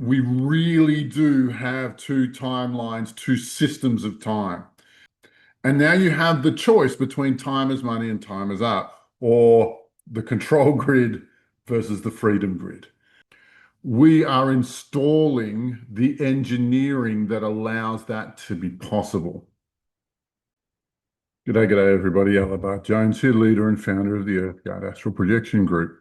We really do have two timelines, two systems of time. And now you have the choice between time as money and time as art, or the control grid versus the freedom grid. We are installing the engineering that allows that to be possible. G'day, everybody. Alabar Jones here, leader and founder of the EarthGuard Astral Projection Group.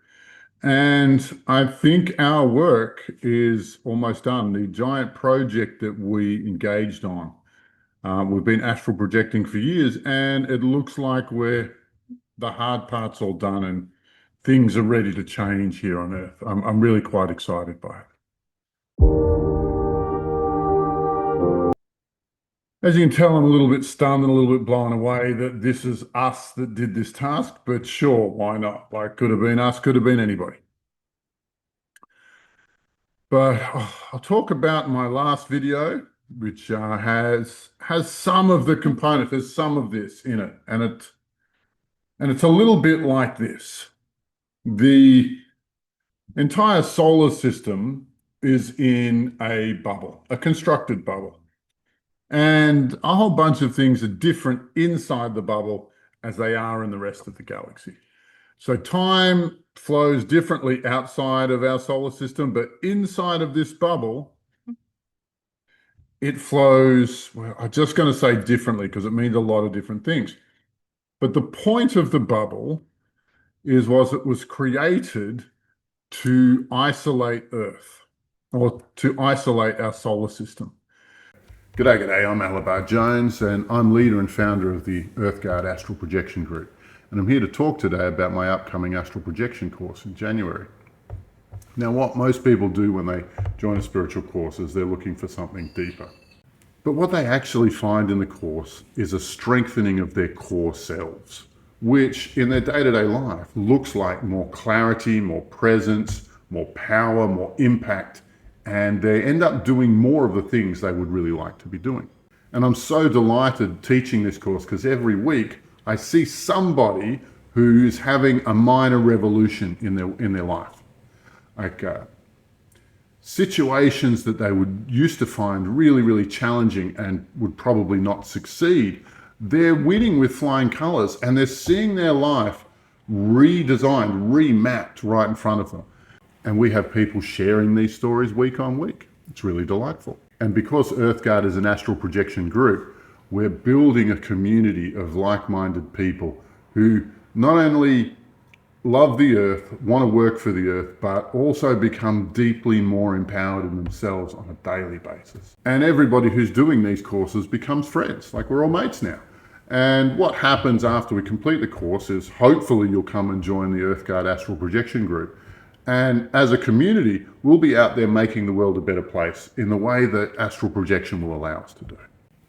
And I think our work is almost done. The giant project that we engaged on, we've been astral projecting for years, and it looks like the hard part's all done and things are ready to change here on Earth. I'm really quite excited by it. As you can tell, I'm a little bit stunned and a little bit blown away that this is us that did this task, but sure, why not? Like, could have been us, could have been anybody. But I'll talk about my last video, which has some of the component. There's some of this in it, and it's a little bit like this. The entire solar system is in a bubble, a constructed bubble, and a whole bunch of things are different inside the bubble as they are in the rest of the galaxy. So time flows differently outside of our solar system, but inside of this bubble, it flows, well, I'm just going to say differently because it means a lot of different things. But the point of the bubble was it was created to isolate Earth or to isolate our solar system. G'day, I'm Alabar Jones and I'm leader and founder of the EarthGuard Astral Projection Group. And I'm here to talk today about my upcoming astral projection course in January. Now, what most people do when they join a spiritual course is they're looking for something deeper. But what they actually find in the course is a strengthening of their core selves, which in their day-to-day life looks like more clarity, more presence, more power, more impact, and they end up doing more of the things they would really like to be doing. And I'm so delighted teaching this course because every week I see somebody who's having a minor revolution in their life. Like situations that they would used to find really, really challenging and would probably not succeed, they're winning with flying colors and they're seeing their life redesigned, remapped right in front of them. And we have people sharing these stories week on week. It's really delightful. And because EarthGuard is an astral projection group, we're building a community of like-minded people who not only love the earth, want to work for the earth, but also become deeply more empowered in themselves on a daily basis. And everybody who's doing these courses becomes friends, like we're all mates now. And what happens after we complete the course is hopefully you'll come and join the EarthGuard Astral Projection Group. And as a community, we'll be out there making the world a better place in the way that astral projection will allow us to do.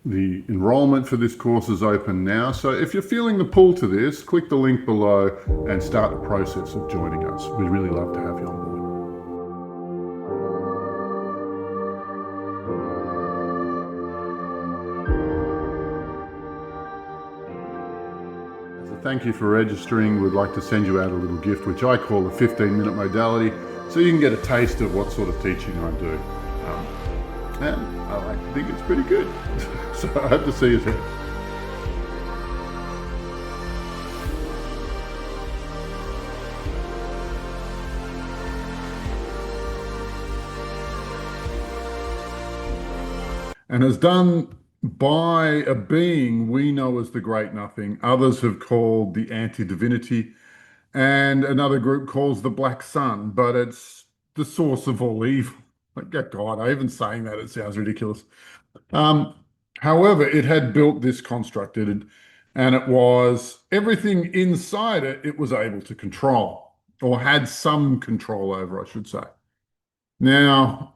The enrollment for this course is open now, so if you're feeling the pull to this, click the link below and start the process of joining us. We'd really love to have you on board. As a thank you for registering, we'd like to send you out a little gift, which I call the 15-minute modality, so you can get a taste of what sort of teaching I do. And I like to think it's pretty good. So I hope to see you there. And as done by a being we know as the Great Nothing, others have called the anti-divinity, and another group calls the Black Sun, but it's the source of all evil. Like, God, even saying that, it sounds ridiculous. However, it had built this construct, and it was everything inside it, it was able to control, or had some control over, I should say. Now,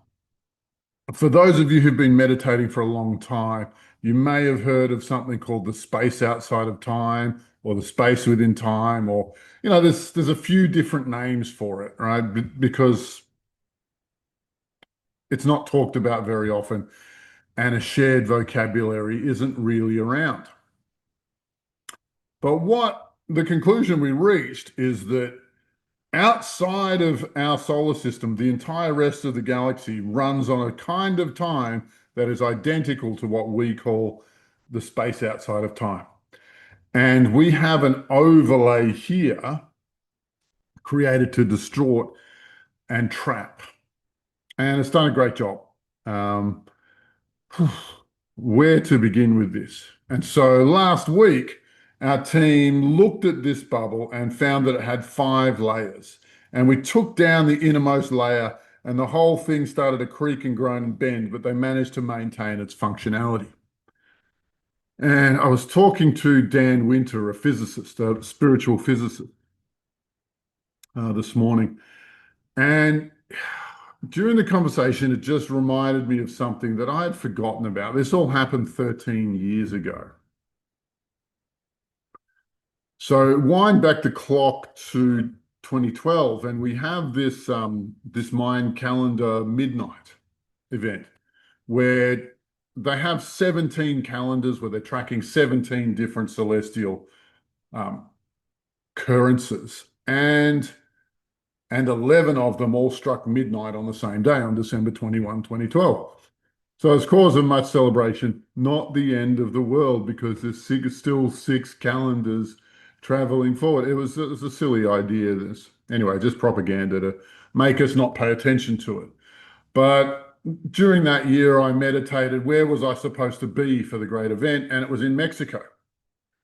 for those of you who've been meditating for a long time, you may have heard of something called the space outside of time, or the space within time, or, there's a few different names for it, right? Because it's not talked about very often, and a shared vocabulary isn't really around. But what the conclusion we reached is that outside of our solar system, the entire rest of the galaxy runs on a kind of time that is identical to what we call the space outside of time. And we have an overlay here created to distort and trap. And it's done a great job. Um, where to begin with this? And so last week, our team looked at this bubble and found that it had 5 layers. And we took down the innermost layer, and the whole thing started to creak and groan and bend, but they managed to maintain its functionality. And I was talking to Dan Winter, a physicist, a spiritual physicist, this morning. And during the conversation, it just reminded me of something that I had forgotten about. This all happened 13 years ago. So wind back the clock to 2012, and we have this Mayan calendar midnight event where they have 17 calendars where they're tracking 17 different celestial um, occurrences, and 11 of them all struck midnight on the same day on December 21, 2012. So it's cause of much celebration, not the end of the world, because there's still 6 calendars traveling forward. It was a silly idea, this. Anyway, just propaganda to make us not pay attention to it. But during that year, I meditated, where was I supposed to be for the great event? And it was in Mexico.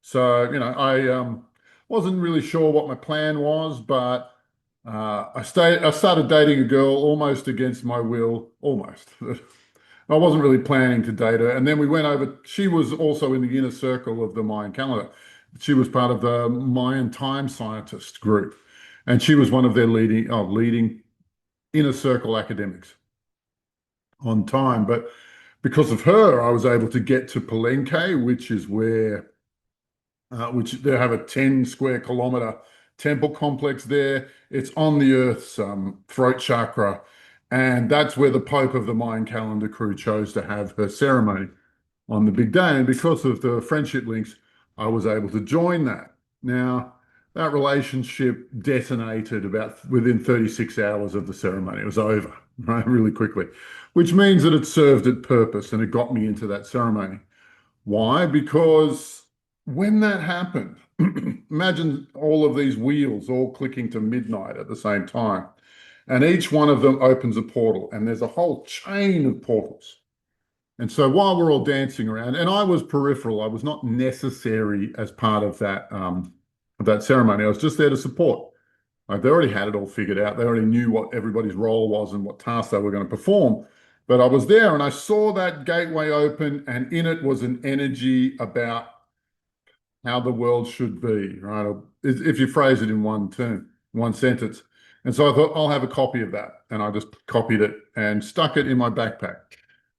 So, I wasn't really sure what my plan was, but I started dating a girl almost against my will, almost. I wasn't really planning to date her. And then we went over, she was also in the inner circle of the Mayan calendar. She was part of the Mayan time scientist group. And she was one of their leading inner circle academics on time. But because of her, I was able to get to Palenque, which they have a 10 square kilometer temple complex there. It's on the Earth's throat chakra. And that's where the Pope of the Mayan calendar crew chose to have her ceremony on the big day. And because of the friendship links, I was able to join that. Now, that relationship detonated about within 36 hours of the ceremony. It was over, right, really quickly, which means that it served its purpose and it got me into that ceremony. Why? Because when that happened, imagine all of these wheels all clicking to midnight at the same time. And each one of them opens a portal, and there's a whole chain of portals. And so while we're all dancing around, and I was peripheral, I was not necessary as part of that ceremony. I was just there to support. Like they already had it all figured out. They already knew what everybody's role was and what tasks they were going to perform. But I was there and I saw that gateway open, and in it was an energy about how the world should be, right? If you phrase it in one term, one sentence. And so I thought, I'll have a copy of that. And I just copied it and stuck it in my backpack.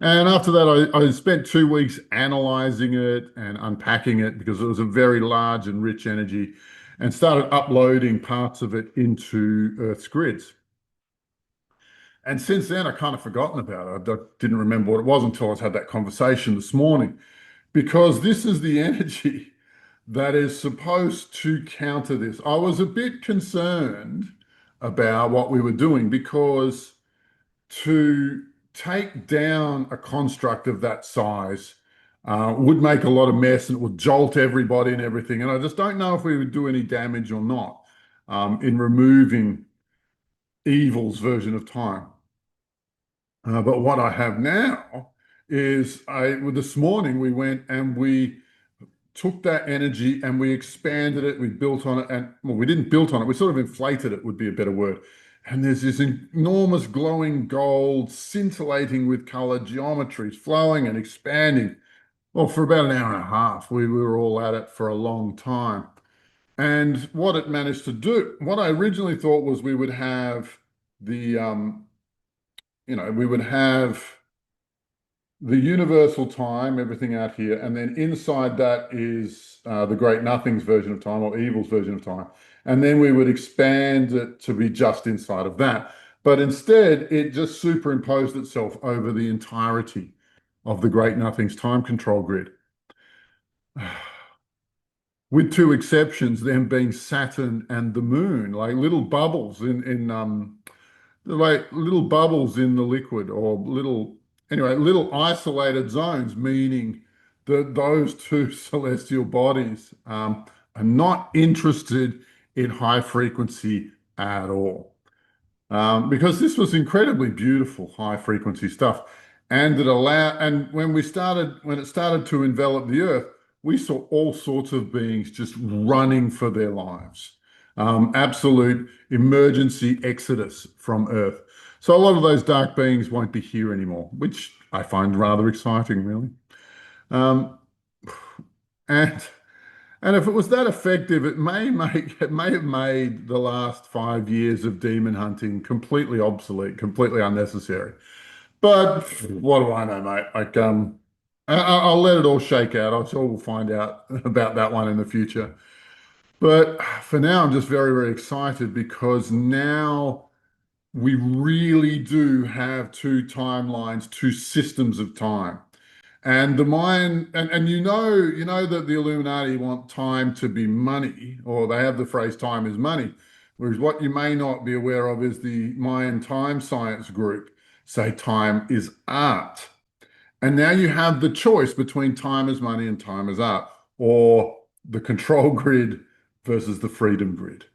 And after that, I spent 2 weeks analyzing it and unpacking it because it was a very large and rich energy, and started uploading parts of it into Earth's grids. And since then, I kind of forgotten about it. I didn't remember what it was until I had that conversation this morning, because this is the energy that is supposed to counter this. I was a bit concerned about what we were doing, because to take down a construct of that size would make a lot of mess and it would jolt everybody and everything. And I just don't know if we would do any damage or not in removing evil's version of time. But what I have now is this morning we went and we took that energy and we expanded it, we built on it, and well, we didn't build on it, we sort of inflated it, would be a better word. And there's this enormous glowing gold, scintillating with color geometries, flowing and expanding. Well, for about an hour and a half, we were all at it for a long time. And what it managed to do, what I originally thought was we would have the, we would have the universal time, everything out here, and then inside that is the great nothing's version of time, or evil's version of time. And then we would expand it to be just inside of that. But instead, it just superimposed itself over the entirety of the great nothing's time control grid. with two exceptions, them being Saturn and the Moon, like little bubbles in like little bubbles in the liquid, or little isolated zones, meaning that those two celestial bodies are not interested in high frequency at all. Because this was incredibly beautiful high frequency stuff. And when it started to envelop the earth, we saw all sorts of beings just running for their lives. Absolute emergency exodus from earth. So a lot of those dark beings won't be here anymore, which I find rather exciting, really. Um, and and if it was that effective, it may have made the last 5 years of demon hunting completely obsolete, completely unnecessary. But what do I know, mate? I'll let it all shake out. I'm sure we'll find out about that one in the future. But for now, I'm just very, very excited because now we really do have two timelines, two systems of time. And the Mayan, and you know that the Illuminati want time to be money, or they have the phrase time is money. Whereas what you may not be aware of is the Mayan time science group say time is art. And now you have the choice between time is money and time is art, or the control grid versus the freedom grid.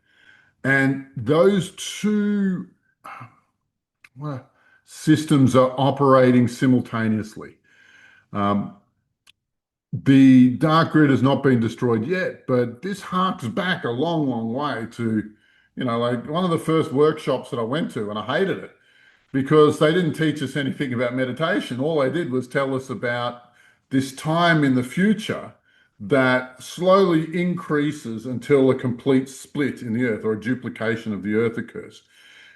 And those two well, systems are operating simultaneously. Um, The dark grid has not been destroyed yet, but this harks back a long, long way to, like one of the first workshops that I went to, and I hated it because they didn't teach us anything about meditation. All they did was tell us about this time in the future that slowly increases until a complete split in the earth or a duplication of the earth occurs.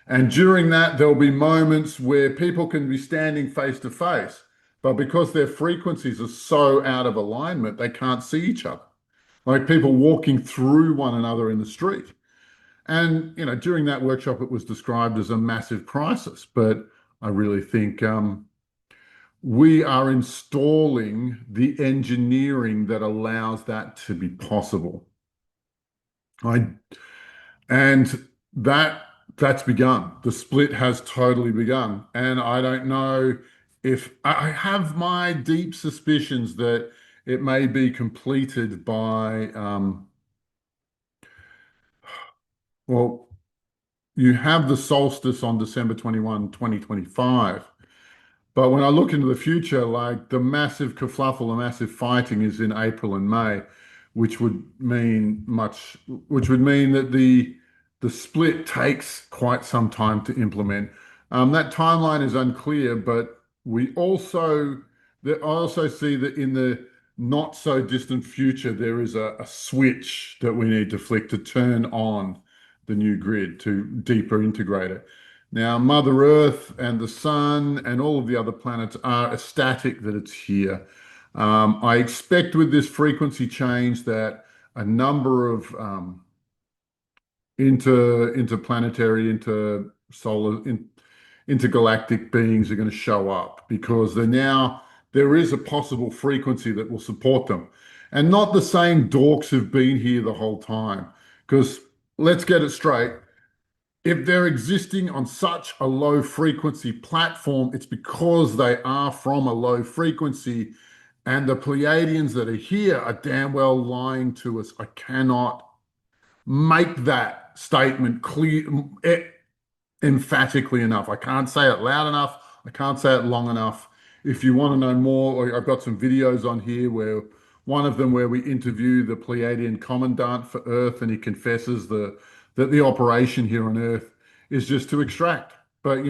And during that, there'll be moments where people can be standing face to face, but because their frequencies are so out of alignment, they can't see each other. Like people walking through one another in the street. And, during that workshop, it was described as a massive crisis. But I really think we are installing the engineering that allows that to be possible. I And that that's begun. The split has totally begun. And I don't know if I have my deep suspicions that it may be completed by well, you have the solstice on December 21, 2025. But when I look into the future, like the massive kerfluffle, the massive fighting is in April and May, which would mean which would mean that the split takes quite some time to implement. That timeline is unclear, but I also see that in the not so distant future, there is a switch that we need to flick to turn on the new grid to deeper integrate it. Now, Mother Earth and the Sun and all of the other planets are ecstatic that it's here. I expect with this frequency change that a number of interplanetary, intergalactic beings are going to show up because there is a possible frequency that will support them, and not the same dorks who've been here the whole time. Because let's get it straight. If they're existing on such a low frequency platform, it's because they are from a low frequency. And the Pleiadians that are here are damn well lying to us. I cannot make that statement clear, emphatically enough. I can't say it loud enough. I can't say it long enough. If you want to know more, I've got some videos on here where one of them where we interview the Pleiadian commandant for Earth, and he confesses that the operation here on Earth is just to extract. But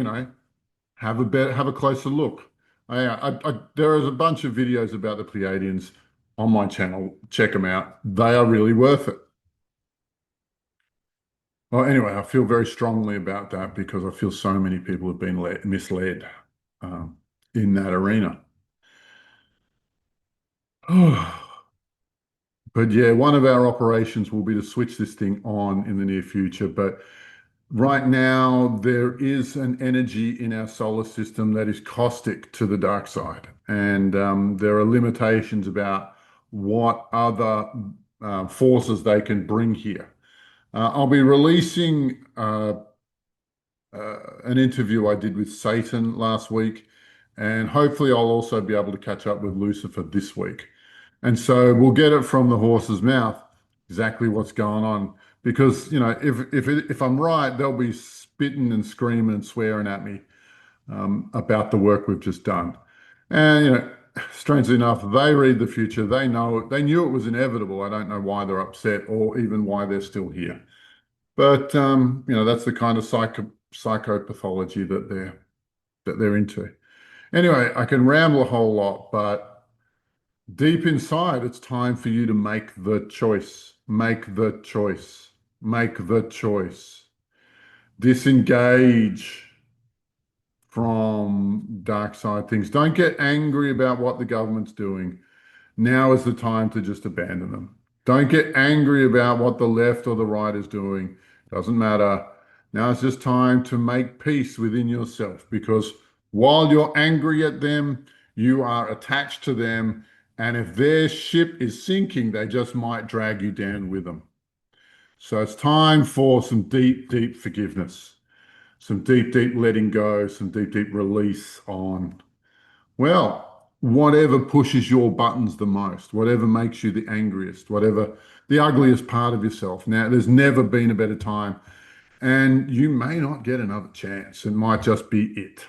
have a closer look. There is a bunch of videos about the Pleiadians on my channel. Check them out. They are really worth it. Well, anyway, I feel very strongly about that because I feel so many people have been misled in that arena. But yeah, one of our operations will be to switch this thing on in the near future. But right now, there is an energy in our solar system that is caustic to the dark side. And there are limitations about what other forces they can bring here. I'll be releasing an interview I did with Satan last week, and hopefully I'll also be able to catch up with Lucifer this week. And so we'll get it from the horse's mouth exactly what's going on. Because, if I'm right, they'll be spitting and screaming and swearing at me about the work we've just done. And, strangely enough, they read the future. They know they knew it was inevitable. I don't know why they're upset or even why they're still here. But that's the kind of psychopathology that they're into. Anyway, I can ramble a whole lot, but deep inside, it's time for you to make the choice. Make the choice. Make the choice. Disengage from dark side things. Don't get angry about what the government's doing. Now is the time to just abandon them. Don't get angry about what the left or the right is doing. Doesn't matter. Now it's just time to make peace within yourself, because while you're angry at them, you are attached to them. And if their ship is sinking, they just might drag you down with them. So it's time for some deep, deep forgiveness, some deep, deep letting go, some deep, deep release on, well, whatever pushes your buttons the most, whatever makes you the angriest, whatever the ugliest part of yourself. Now, there's never been a better time, and you may not get another chance. It might just be it.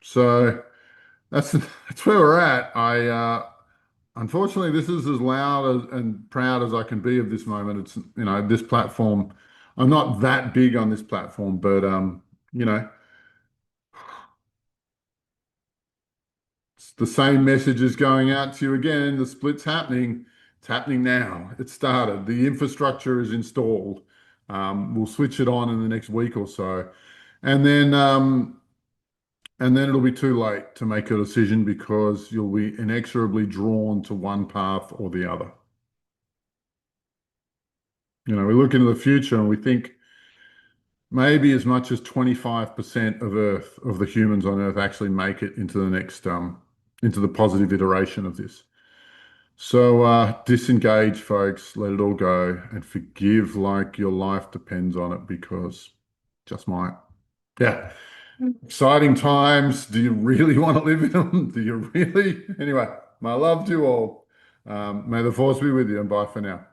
So that's where we're at. Unfortunately, this is as loud and proud as I can be of this moment. It's, this platform. I'm not that big on this platform, but you know, it's the same message is going out to you again. The split's happening. It's happening now. It started. The infrastructure is installed. We'll switch it on in the next week or so, and then it'll be too late to make a decision, because you'll be inexorably drawn to one path or the other. We look into the future and we think maybe as much as 25% of the humans on Earth actually make it into the next into the positive iteration of this. So disengage, folks, let it all go, and forgive like your life depends on it, because just might. Yeah. Exciting times. Do you really want to live in them? Do you really? Anyway, my love to you all. May the force be with you, and bye for now.